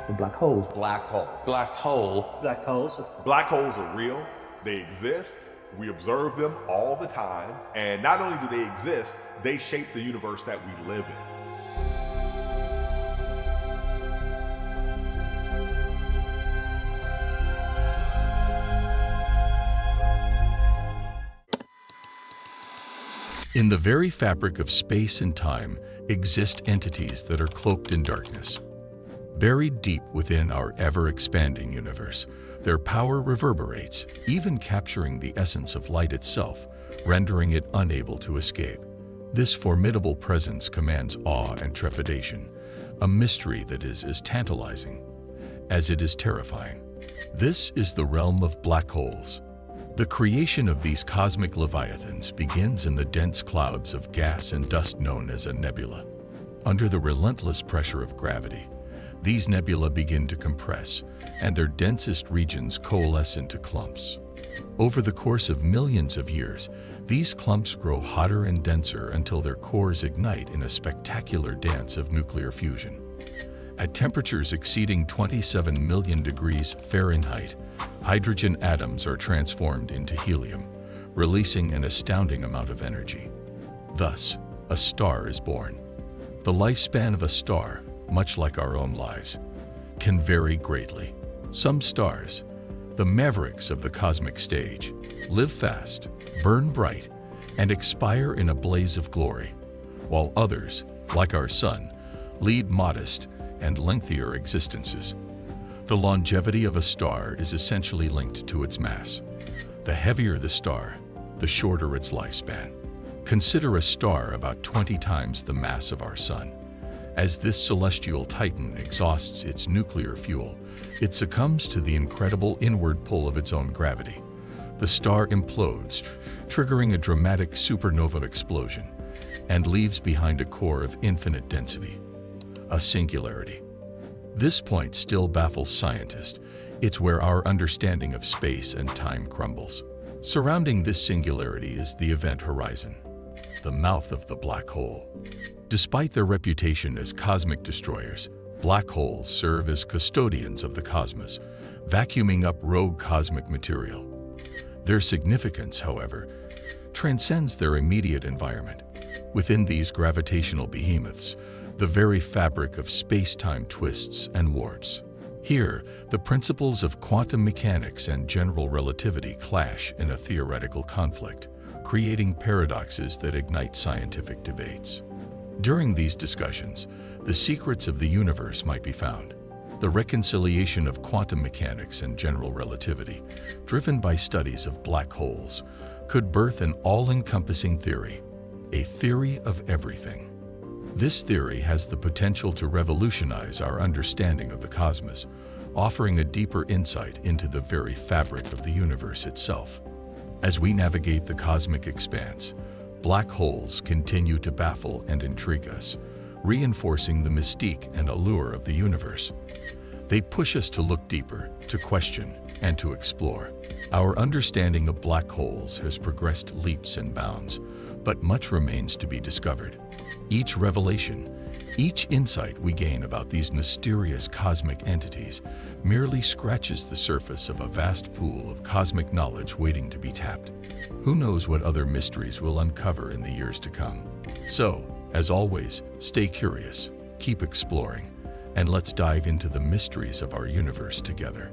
The black holes. Black hole. Black hole. Black holes. Black holes are real, they exist, we observe them all the time, and not only do they exist, they shape the universe that we live in. In the very fabric of space and time exist entities that are cloaked in darkness. Buried deep within our ever-expanding universe, their power reverberates, even capturing the essence of light itself, rendering it unable to escape. This formidable presence commands awe and trepidation, a mystery that is as tantalizing as it is terrifying. This is the realm of black holes. The creation of these cosmic leviathans begins in the dense clouds of gas and dust known as a nebula. Under the relentless pressure of gravity, these nebulae begin to compress, and their densest regions coalesce into clumps. Over the course of millions of years, these clumps grow hotter and denser until their cores ignite in a spectacular dance of nuclear fusion. At temperatures exceeding 27 million degrees Fahrenheit, hydrogen atoms are transformed into helium, releasing an astounding amount of energy. Thus, a star is born. The lifespan of a star, much like our own lives, can vary greatly. Some stars, the mavericks of the cosmic stage, live fast, burn bright, and expire in a blaze of glory, while others, like our sun, lead modest and lengthier existences. The longevity of a star is essentially linked to its mass. The heavier the star, the shorter its lifespan. Consider a star about 20 times the mass of our sun. As this celestial titan exhausts its nuclear fuel, it succumbs to the incredible inward pull of its own gravity. The star implodes, triggering a dramatic supernova explosion, and leaves behind a core of infinite density, a singularity. This point still baffles scientists. It's where our understanding of space and time crumbles. Surrounding this singularity is the event horizon, the mouth of the black hole. Despite their reputation as cosmic destroyers, black holes serve as custodians of the cosmos, vacuuming up rogue cosmic material. Their significance, however, transcends their immediate environment. Within these gravitational behemoths, the very fabric of space-time twists and warps. Here, the principles of quantum mechanics and general relativity clash in a theoretical conflict, creating paradoxes that ignite scientific debates. During these discussions, the secrets of the universe might be found. The reconciliation of quantum mechanics and general relativity, driven by studies of black holes, could birth an all-encompassing theory, a theory of everything. This theory has the potential to revolutionize our understanding of the cosmos, offering a deeper insight into the very fabric of the universe itself. As we navigate the cosmic expanse, black holes continue to baffle and intrigue us, reinforcing the mystique and allure of the universe. They push us to look deeper, to question, and to explore. Our understanding of black holes has progressed leaps and bounds, but much remains to be discovered. Each revelation, each insight we gain about these mysterious cosmic entities merely scratches the surface of a vast pool of cosmic knowledge waiting to be tapped. Who knows what other mysteries we'll uncover in the years to come? So, as always, stay curious, keep exploring, and let's dive into the mysteries of our universe together.